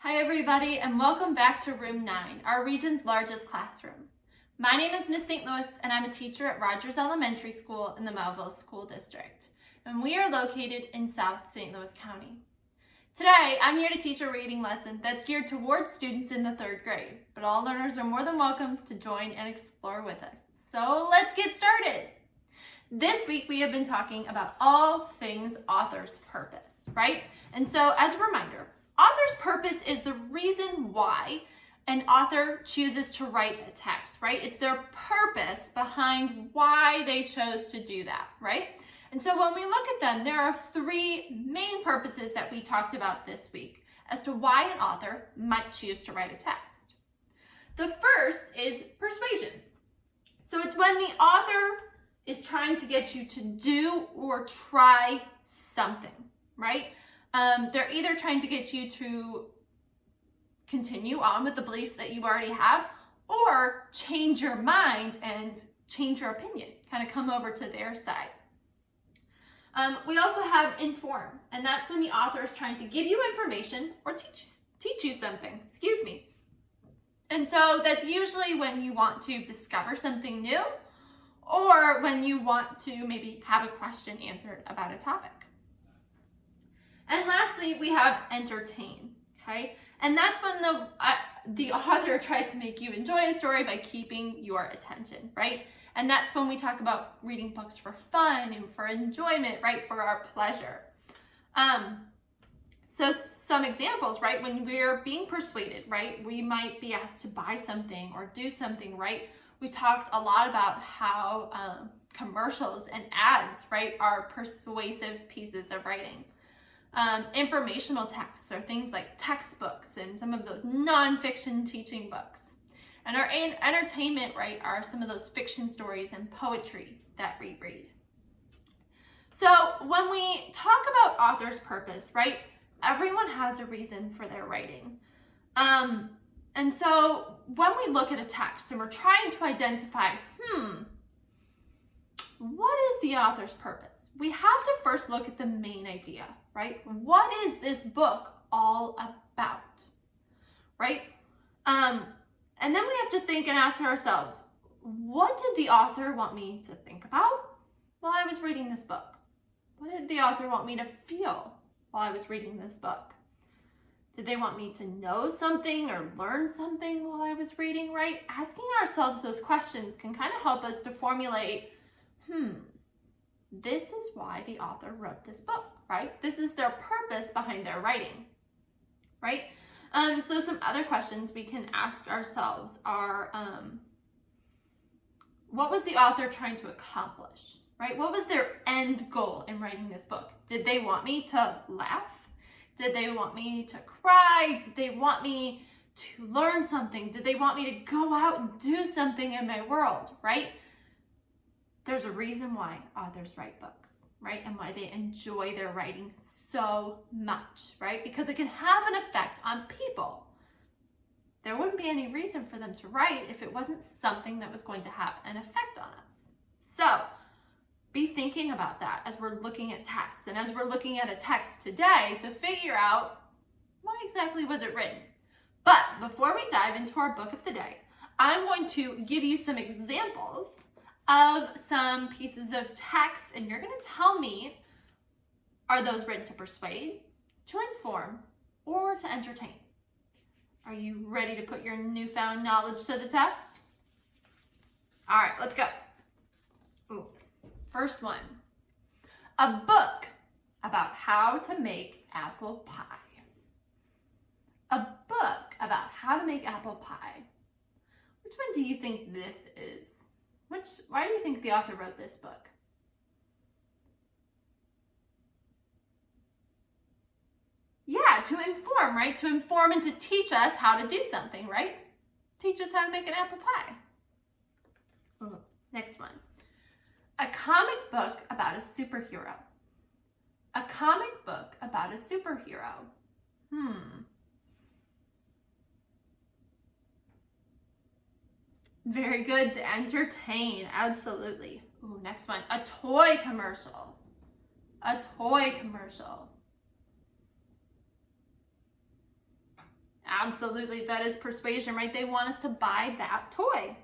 Hi everybody, and welcome back to Room 9, our region's largest classroom. My name is Miss St. Louis, and I'm a teacher at Rogers Elementary School in the Mehlville School District, and we are located in South St. Louis County. Today, I'm here to teach a reading lesson that's geared towards students in the 3rd grade, but all learners are more than welcome to join and explore with us. So let's get started. This week, we have been talking about all things author's purpose, right? And so as a reminder, author's purpose is the reason why an author chooses to write a text, right? It's their purpose behind why they chose to do that, right? And so when we look at them, there are 3 main purposes that we talked about this week as to why an author might choose to write a text. The first is persuasion. So it's when the author is trying to get you to do or try something, right? They're either trying to get you to continue on with the beliefs that you already have or change your mind and change your opinion, kind of come over to their side. We also have inform, and that's when the author is trying to give you information or teach you something, And so that's usually when you want to discover something new or when you want to maybe have a question answered about a topic. And lastly, we have entertain, okay? And that's when the author tries to make you enjoy a story by keeping your attention, right? And that's when we talk about reading books for fun and for enjoyment, right? For our pleasure. So some examples, right? When we're being persuaded, right? We might be asked to buy something or do something, right? We talked a lot about how commercials and ads, right, are persuasive pieces of writing. Informational texts are things like textbooks and some of those nonfiction teaching books. And our entertainment, right, are some of those fiction stories and poetry that we read. So when we talk about author's purpose, right, everyone has a reason for their writing. And so when we look at a text and we're trying to identify, what is the author's purpose? We have to first look at the main idea, right? What is this book all about, right? And then we have to think and ask ourselves, what did the author want me to think about while I was reading this book? What did the author want me to feel while I was reading this book? Did they want me to know something or learn something while I was reading, right? Asking ourselves those questions can kind of help us to formulate, this is why the author wrote this book, right? This is their purpose behind their writing, right? So some other questions we can ask ourselves are, what was the author trying to accomplish, right? What was their end goal in writing this book? Did they want me to laugh? Did they want me to cry? Did they want me to learn something? Did they want me to go out and do something in my world, right? There's a reason why authors write books, right? And why they enjoy their writing so much, right? Because it can have an effect on people. There wouldn't be any reason for them to write if it wasn't something that was going to have an effect on us. So be thinking about that as we're looking at texts and as we're looking at a text today to figure out why exactly was it written. But before we dive into our book of the day, I'm going to give you some examples of some pieces of text, and you're going to tell me, are those written to persuade, to inform, or to entertain? Are you ready to put your newfound knowledge to the test? All right, let's go. Ooh. First one, a book about how to make apple pie. A book about how to make apple pie. Which one do you think this is? Why do you think the author wrote this book? Yeah, to inform, right? To inform and to teach us how to do something, right? Teach us how to make an apple pie. Ooh, next one. A comic book about a superhero. A comic book about a superhero. Very good, to entertain, absolutely. Ooh, next one, a toy commercial. A toy commercial. Absolutely, that is persuasion, right? They want us to buy that toy.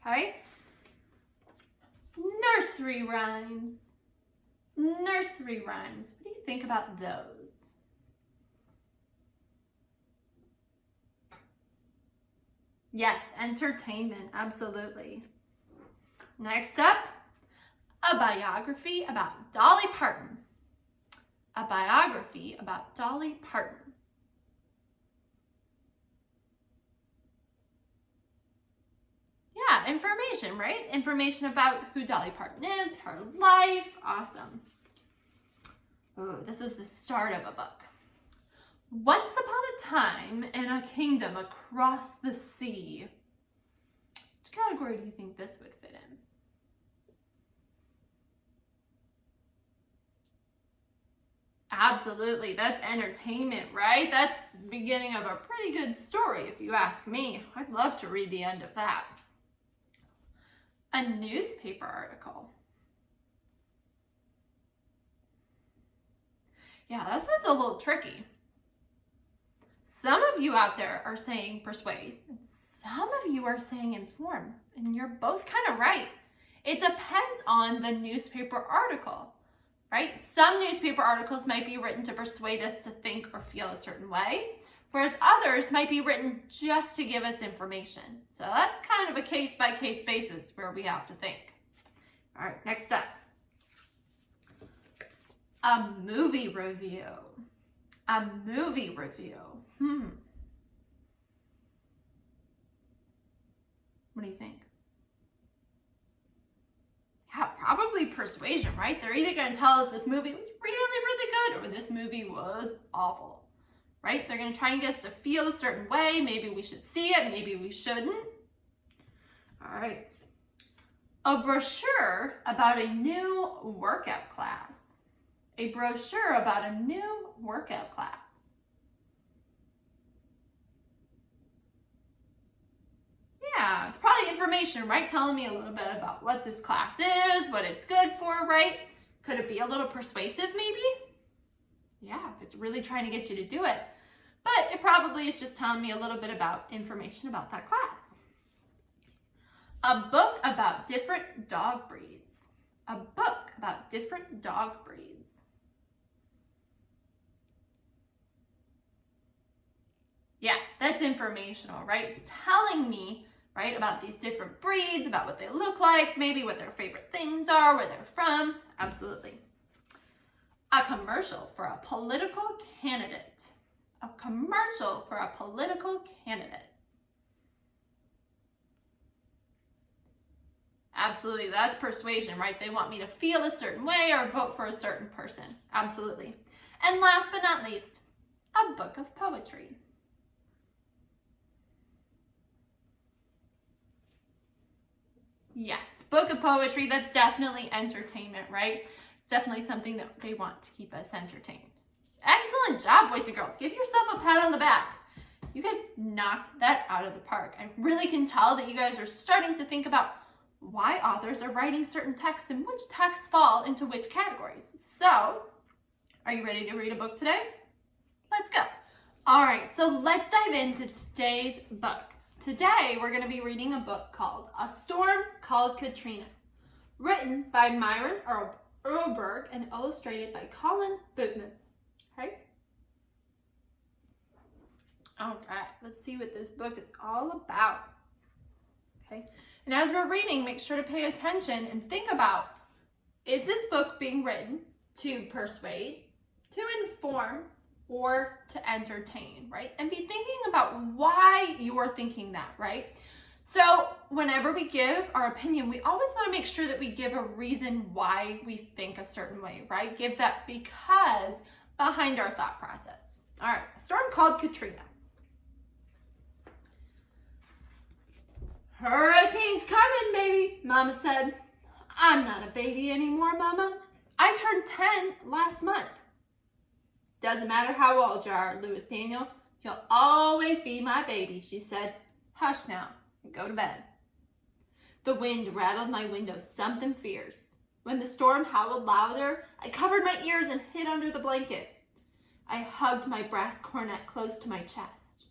Okay? Nursery rhymes. Nursery rhymes. What do you think about those? Yes, entertainment, absolutely. Next up, a biography about Dolly Parton. A biography about Dolly Parton. Yeah, information, right? Information about who Dolly Parton is, her life. Awesome. Oh, this is the start of a book. Once upon a time in a kingdom across the sea. Which category do you think this would fit in? Absolutely, that's entertainment, right? That's the beginning of a pretty good story, if you ask me. I'd love to read the end of that. A newspaper article. Yeah, this one's a little tricky. Some of you out there are saying persuade, and some of you are saying inform, and you're both kind of right. It depends on the newspaper article, right? Some newspaper articles might be written to persuade us to think or feel a certain way, whereas others might be written just to give us information. So that's kind of a case-by-case basis where we have to think. All right, next up. A movie review. A movie review. What do you think? Yeah, probably persuasion, right? They're either going to tell us this movie was really, really good or this movie was awful, right? They're going to try and get us to feel a certain way. Maybe we should see it, maybe we shouldn't. All right. A brochure about a new workout class. A brochure about a new workout class. Yeah, it's probably information, right? Telling me a little bit about what this class is, what it's good for, right? Could it be a little persuasive, maybe? Yeah, if it's really trying to get you to do it. But it probably is just telling me a little bit about information about that class. A book about different dog breeds. A book about different dog breeds. Yeah, that's informational, right? It's telling me, right, about these different breeds, about what they look like, maybe what their favorite things are, where they're from. Absolutely. A commercial for a political candidate. A commercial for a political candidate. Absolutely, that's persuasion, right? They want me to feel a certain way or vote for a certain person. Absolutely. And last but not least, a book of poetry. Yes, book of poetry, that's definitely entertainment, right? It's definitely something that they want to keep us entertained. Excellent job, boys and girls. Give yourself a pat on the back. You guys knocked that out of the park. I really can tell that you guys are starting to think about why authors are writing certain texts and which texts fall into which categories. So, are you ready to read a book today? Let's go. All right, so let's dive into today's book. Today, we're going to be reading a book called A Storm Called Katrina, written by Myron Uhlberg and illustrated by Colin Bootman. Okay? All right, let's see what this book is all about. Okay? And as we're reading, make sure to pay attention and think about, is this book being written to persuade, to inform, or to entertain, right? And be thinking about why you are thinking that, right? So whenever we give our opinion, we always want to make sure that we give a reason why we think a certain way, right? Give that because behind our thought process. All right, A Storm Called Katrina. Hurricane's coming, baby, Mama said. I'm not a baby anymore, Mama. I turned 10 last month. Doesn't matter how old you are, Louis Daniel. You'll always be my baby, she said. Hush now and go to bed. The wind rattled my window something fierce. When the storm howled louder, I covered my ears and hid under the blanket. I hugged my brass cornet close to my chest.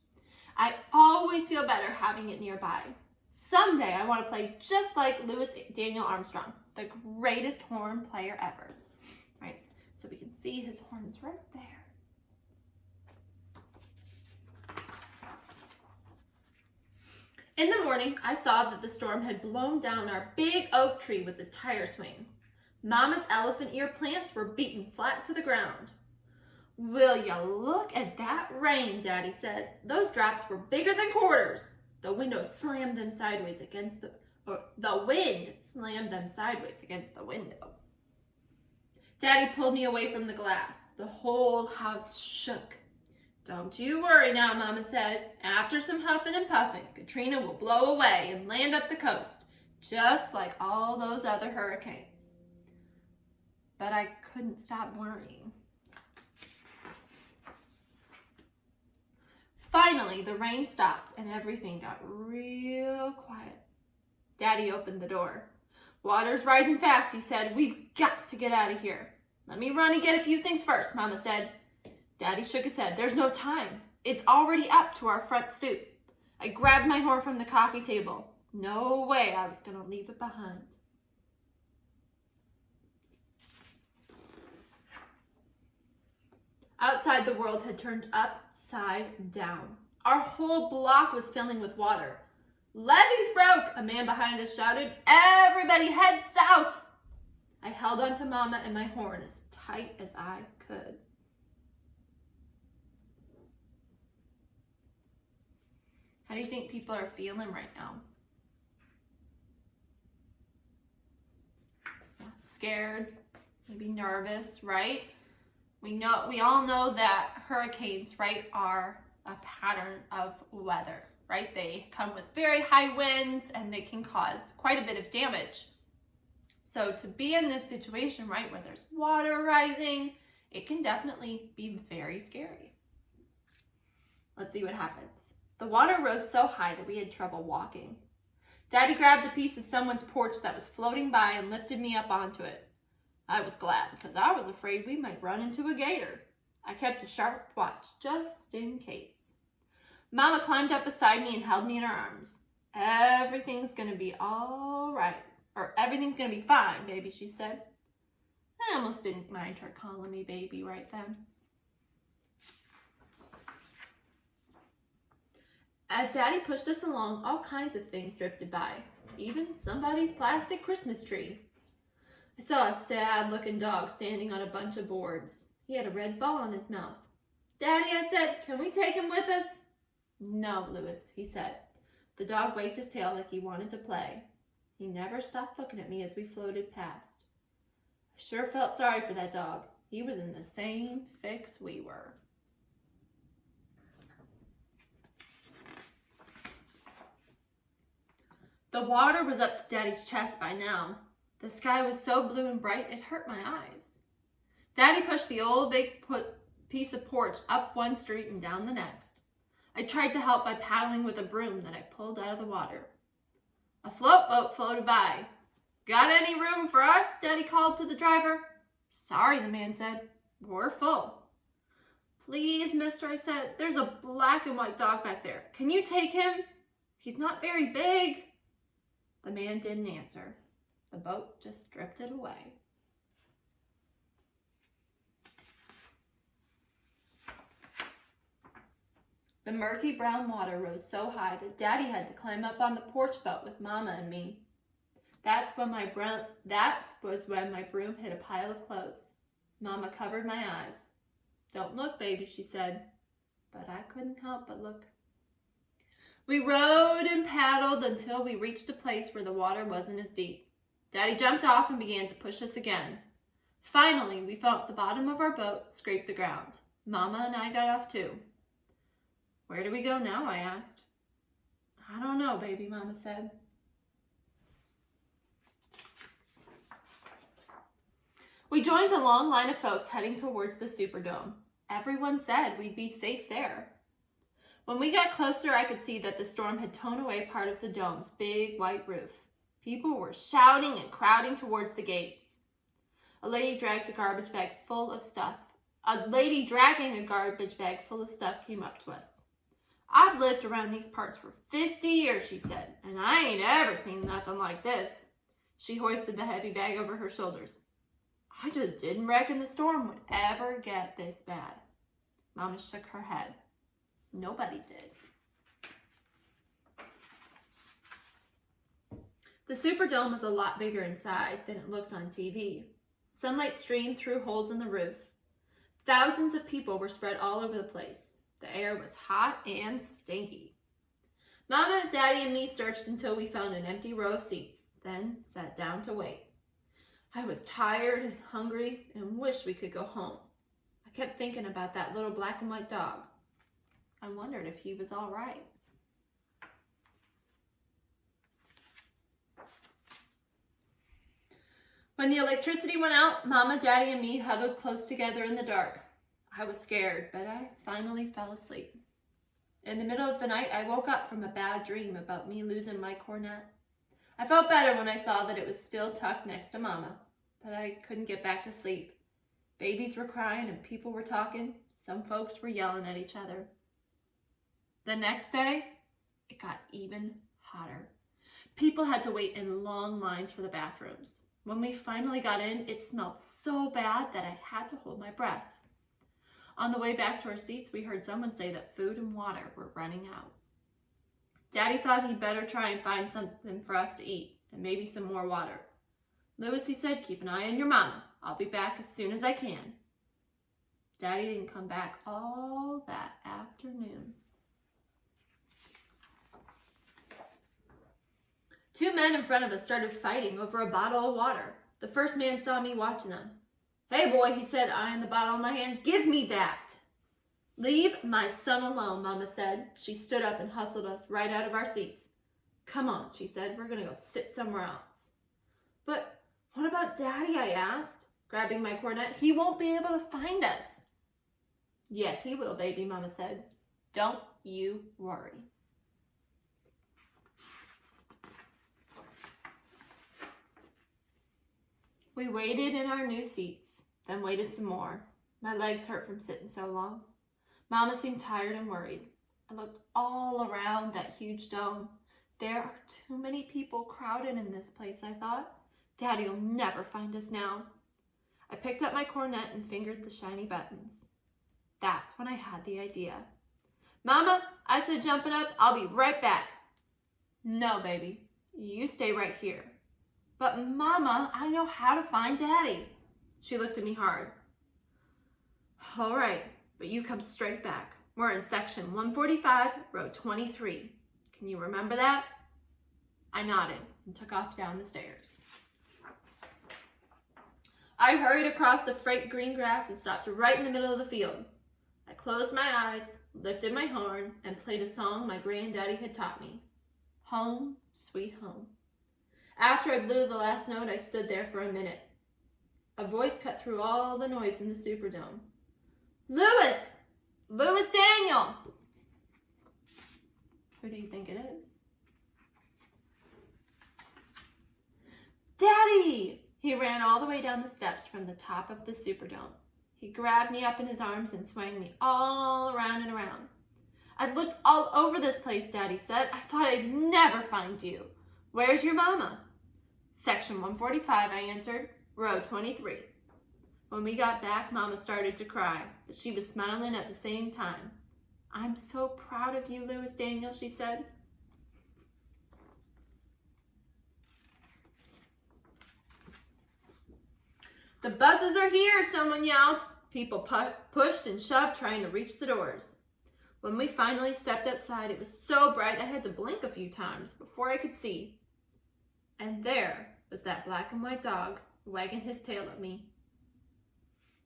I always feel better having it nearby. Someday I want to play just like Louis Daniel Armstrong, the greatest horn player ever. Right? So we can see his horns right there. In the morning, I saw that the storm had blown down our big oak tree with the tire swing. Mama's elephant ear plants were beaten flat to the ground. Will you look at that rain, Daddy said. Those drops were bigger than quarters. The wind slammed them sideways against the window. Daddy pulled me away from the glass. The whole house shook. Don't you worry now, Mama said. After some huffing and puffing, Katrina will blow away and land up the coast, just like all those other hurricanes. But I couldn't stop worrying. Finally, the rain stopped and everything got real quiet. Daddy opened the door. Water's rising fast, he said. We've got to get out of here. Let me run and get a few things first, Mama said. Daddy shook his head. There's no time. It's already up to our front stoop. I grabbed my horn from the coffee table. No way I was going to leave it behind. Outside, the world had turned upside down. Our whole block was filling with water. Levees broke, a man behind us shouted. Everybody head south. I held onto Mama and my horn as tight as I could. How do you think people are feeling right now? Scared, maybe nervous, right? We all know that hurricanes, right, are a pattern of weather, right? They come with very high winds and they can cause quite a bit of damage. So to be in this situation, right, where there's water rising, it can definitely be very scary. Let's see what happens. The water rose so high that we had trouble walking. Daddy grabbed a piece of someone's porch that was floating by and lifted me up onto it. I was glad because I was afraid we might run into a gator. I kept a sharp watch just in case. Mama climbed up beside me and held me in her arms. Everything's going to be all right. Or everything's going to be fine, baby, she said. I almost didn't mind her calling me baby right then. As Daddy pushed us along, all kinds of things drifted by, even somebody's plastic Christmas tree. I saw a sad-looking dog standing on a bunch of boards. He had a red ball in his mouth. Daddy, I said, can we take him with us? No, Louis, he said. The dog waved his tail like he wanted to play. He never stopped looking at me as we floated past. I sure felt sorry for that dog. He was in the same fix we were. The water was up to Daddy's chest by now. The sky was so blue and bright it hurt my eyes. Daddy pushed the old big piece of porch up one street and down the next. I tried to help by paddling with a broom that I pulled out of the water. A float boat floated by. Got any room for us? Daddy called to the driver. Sorry, the man said. We're full. Please, mister, I said. There's a black and white dog back there. Can you take him? He's not very big. The man didn't answer. The boat just drifted away. The murky brown water rose so high that Daddy had to climb up on the porch boat with Mama and me. That was when my broom hit a pile of clothes. Mama covered my eyes. Don't look, baby, she said. But I couldn't help but look. We rowed and paddled until we reached a place where the water wasn't as deep. Daddy jumped off and began to push us again. Finally, we felt the bottom of our boat scrape the ground. Mama and I got off too. Where do we go now? I asked. I don't know, baby, Mama said. We joined a long line of folks heading towards the Superdome. Everyone said we'd be safe there. When we got closer, I could see that the storm had torn away part of the dome's big white roof. People were shouting and crowding towards the gates. A lady dragged a garbage bag full of stuff. A lady dragging a garbage bag full of stuff came up to us. "I've lived around these parts for 50 years, she said, and I ain't ever seen nothing like this." She hoisted the heavy bag over her shoulders. "I just didn't reckon the storm would ever get this bad." Mama shook her head. Nobody did. The Superdome was a lot bigger inside than it looked on TV. Sunlight streamed through holes in the roof. Thousands of people were spread all over the place. The air was hot and stinky. Mama, Daddy, and me searched until we found an empty row of seats, then sat down to wait. I was tired and hungry and wished we could go home. I kept thinking about that little black and white dog. I wondered if he was all right. When the electricity went out, Mama, Daddy, and me huddled close together in the dark. I was scared, but I finally fell asleep. In the middle of the night, I woke up from a bad dream about me losing my cornet. I felt better when I saw that it was still tucked next to Mama, but I couldn't get back to sleep. Babies were crying and people were talking. Some folks were yelling at each other. The next day, it got even hotter. People had to wait in long lines for the bathrooms. When we finally got in, it smelled so bad that I had to hold my breath. On the way back to our seats, we heard someone say that food and water were running out. Daddy thought he'd better try and find something for us to eat and maybe some more water. "Louis," he said, "keep an eye on your mama. I'll be back as soon as I can." Daddy didn't come back all that afternoon. Two men in front of us started fighting over a bottle of water. The first man saw me watching them. "Hey, boy," he said, eyeing the bottle in my hand, "give me that." "Leave my son alone," Mama said. She stood up and hustled us right out of our seats. "Come on," she said, "we're going to go sit somewhere else." "But what about Daddy?" I asked, grabbing my cornet. "He won't be able to find us." "Yes, he will, baby," Mama said. "Don't you worry." We waited in our new seats, then waited some more. My legs hurt from sitting so long. Mama seemed tired and worried. I looked all around that huge dome. There are too many people crowded in this place, I thought. Daddy'll never find us now. I picked up my cornet and fingered the shiny buttons. That's when I had the idea. "Mama," I said, jumping up, "I'll be right back." "No, baby, you stay right here." "But Mama, I know how to find Daddy." She looked at me hard. "All right, but you come straight back. We're in section 145, row 23. Can you remember that?" I nodded and took off down the stairs. I hurried across the freight green grass and stopped right in the middle of the field. I closed my eyes, lifted my horn, and played a song my granddaddy had taught me. "Home, Sweet Home." After I blew the last note, I stood there for a minute. A voice cut through all the noise in the Superdome. "Louis! Louis Daniel!" Who do you think it is? "Daddy!" He ran all the way down the steps from the top of the Superdome. He grabbed me up in his arms and swung me all around and around. "I've looked all over this place," Daddy said. "I thought I'd never find you. Where's your mama?" "Section 145, I answered. "Row 23. When we got back, Mama started to cry, but she was smiling at the same time. "I'm so proud of you, Louis Daniel," she said. "The buses are here," someone yelled. People pushed and shoved, trying to reach the doors. When we finally stepped outside, it was so bright I had to blink a few times before I could see. And there was that black and white dog wagging his tail at me.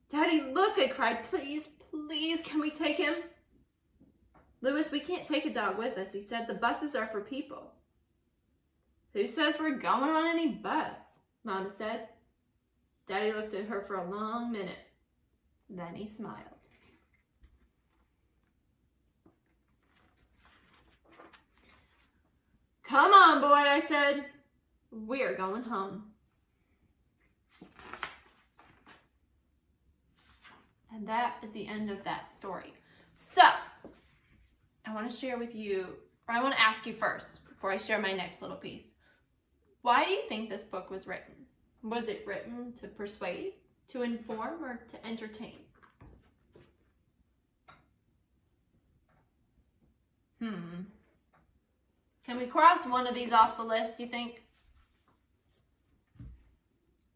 "Daddy, look," I cried. "Please, please, can we take him?" "Louis, we can't take a dog with us," he said. "The buses are for people." "Who says we're going on any bus?" Mama said. Daddy looked at her for a long minute. Then he smiled. "Come on, boy," I said. "We're going home." And that is the end of that story. So, I want to share with you, or I want to ask you first, before I share my next little piece. Why do you think this book was written? Was it written to persuade, to inform, or to entertain? Can we cross one of these off the list, do you think?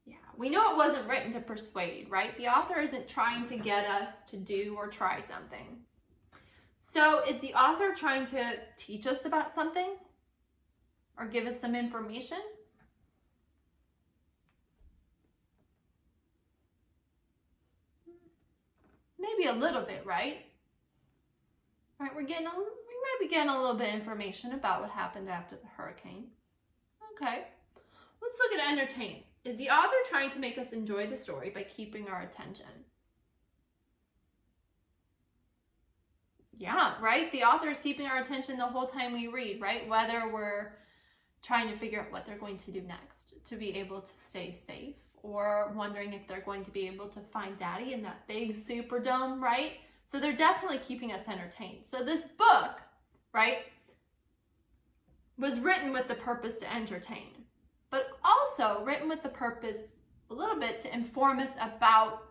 Yeah, we know it wasn't written to persuade, right? The author isn't trying to get us to do or try something. So is the author trying to teach us about something? Or give us some information? Maybe a little bit, right? Right, we might be getting a little bit of information about what happened after the hurricane. Okay, let's look at entertain. Is the author trying to make us enjoy the story by keeping our attention? Yeah, right? The author is keeping our attention the whole time we read, right? Whether we're trying to figure out what they're going to do next to be able to stay safe, or wondering if they're going to be able to find Daddy in that big Superdome, right? So they're definitely keeping us entertained. So this book, right, was written with the purpose to entertain, but also written with the purpose a little bit to inform us about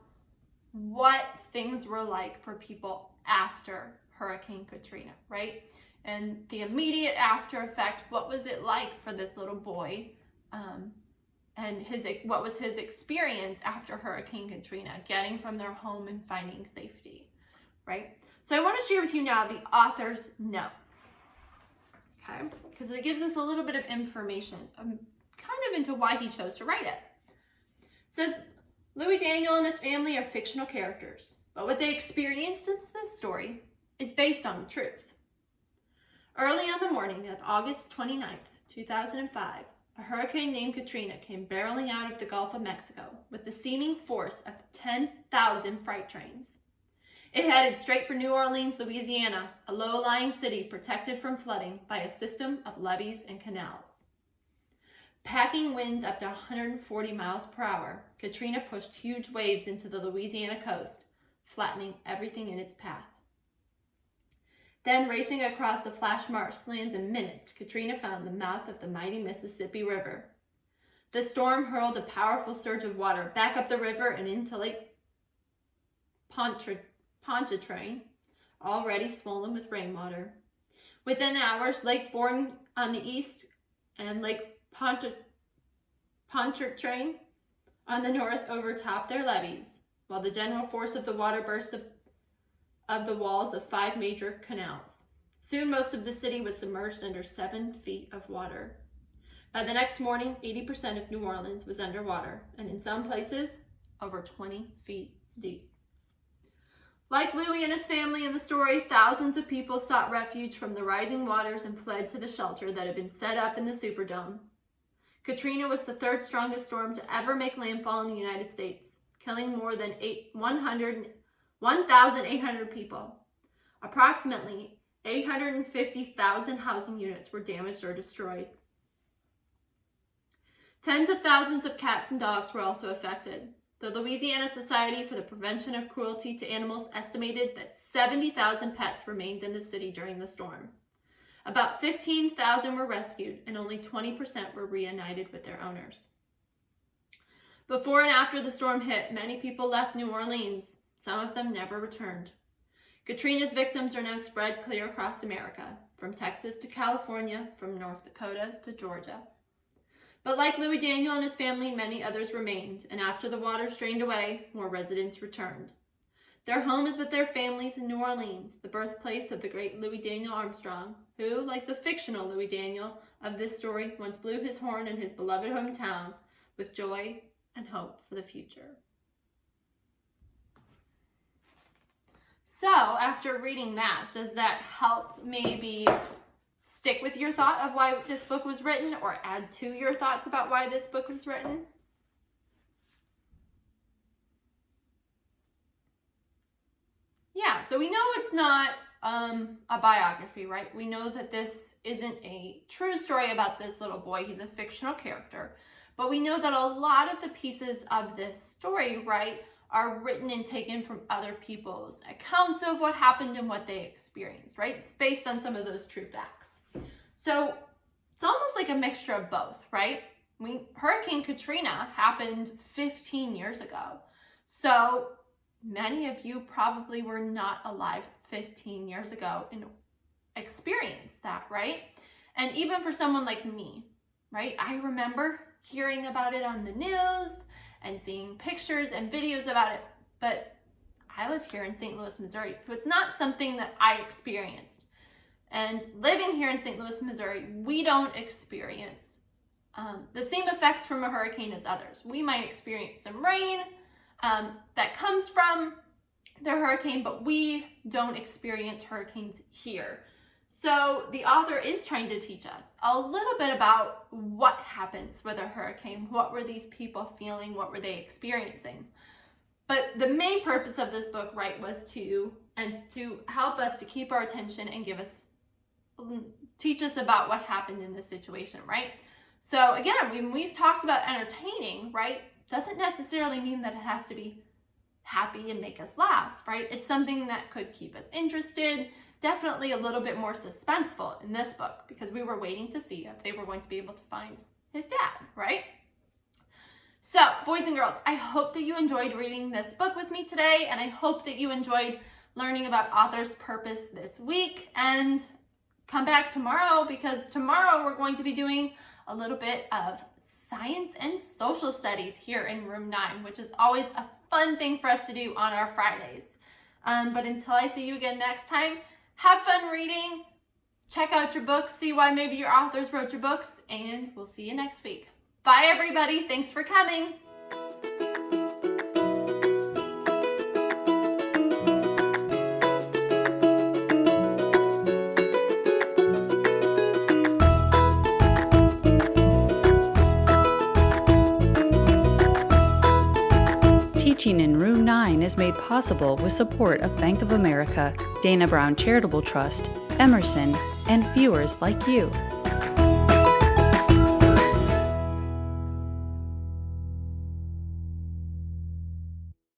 what things were like for people after Hurricane Katrina, right? And the immediate after effect, what was it like for this little boy, and what was his experience after Hurricane Katrina, getting from their home and finding safety, right? So I want to share with you now the author's note, okay? Because it gives us a little bit of information, kind of into why he chose to write it. It says, Louis Daniel and his family are fictional characters, but what they experienced in this story is based on the truth. Early on the morning of August 29th, 2005, a hurricane named Katrina came barreling out of the Gulf of Mexico with the seeming force of 10,000 freight trains. It headed straight for New Orleans, Louisiana, a low-lying city protected from flooding by a system of levees and canals. Packing winds up to 140 miles per hour, Katrina pushed huge waves into the Louisiana coast, flattening everything in its path. Then, racing across the flash marshlands in minutes, Katrina found the mouth of the mighty Mississippi River. The storm hurled a powerful surge of water back up the river and into Lake Pontchartrain, already swollen with rainwater. Within hours, Lake Borgne on the east and Lake Pontchartrain on the north overtopped their levees, while the general force of the water burst of the walls of 5 major canals. Soon most of the city was submerged under 7 feet of water. By the next morning, 80% of New Orleans was underwater, and in some places, over 20 feet deep. Like Louis and his family in the story, thousands of people sought refuge from the rising waters and fled to the shelter that had been set up in the Superdome. Katrina was the 3rd strongest storm to ever make landfall in the United States, killing more than 1,800 people. Approximately 850,000 housing units were damaged or destroyed. Tens of thousands of cats and dogs were also affected. The Louisiana Society for the Prevention of Cruelty to Animals estimated that 70,000 pets remained in the city during the storm. About 15,000 were rescued, and only 20% were reunited with their owners. Before and after the storm hit, many people left New Orleans. Some of them never returned. Katrina's victims are now spread clear across America, from Texas to California, from North Dakota to Georgia. But like Louis Daniel and his family, many others remained, and after the waters drained away, more residents returned. Their home is with their families in New Orleans, the birthplace of the great Louis Daniel Armstrong, who, like the fictional Louis Daniel of this story, once blew his horn in his beloved hometown with joy and hope for the future. So, after reading that, does that help maybe stick with your thought of why this book was written, or add to your thoughts about why this book was written? Yeah, so we know it's not a biography, right? We know that this isn't a true story about this little boy. He's a fictional character. But we know that a lot of the pieces of this story, right, are written and taken from other people's accounts of what happened and what they experienced, right? It's based on some of those true facts. So it's almost like a mixture of both, right? Hurricane Katrina happened 15 years ago. So many of you probably were not alive 15 years ago and experienced that, right? And even for someone like me, right? I remember hearing about it on the news and seeing pictures and videos about it, but I live here in St. Louis, Missouri, so it's not something that I experienced. And living here in St. Louis, Missouri, we don't experience the same effects from a hurricane as others. We might experience some rain that comes from the hurricane, but we don't experience hurricanes here. So the author is trying to teach us a little bit about what happens with a hurricane. What were these people feeling? What were they experiencing? But the main purpose of this book, right, was to help us to keep our attention and teach us about what happened in this situation, right? So again, when we've talked about entertaining, right, doesn't necessarily mean that it has to be happy and make us laugh, right? It's something that could keep us interested, definitely a little bit more suspenseful in this book because we were waiting to see if they were going to be able to find his dad, right? So, boys and girls, I hope that you enjoyed reading this book with me today, and I hope that you enjoyed learning about author's purpose this week. And come back tomorrow because tomorrow we're going to be doing a little bit of science and social studies here in room 9, which is always a fun thing for us to do on our Fridays. But until I see you again next time, have fun reading, check out your books, see why maybe your authors wrote your books, and we'll see you next week. Bye, everybody. Thanks for coming. Teaching in Room 9 is made possible with support of Bank of America, Dana Brown Charitable Trust, Emerson, and viewers like you.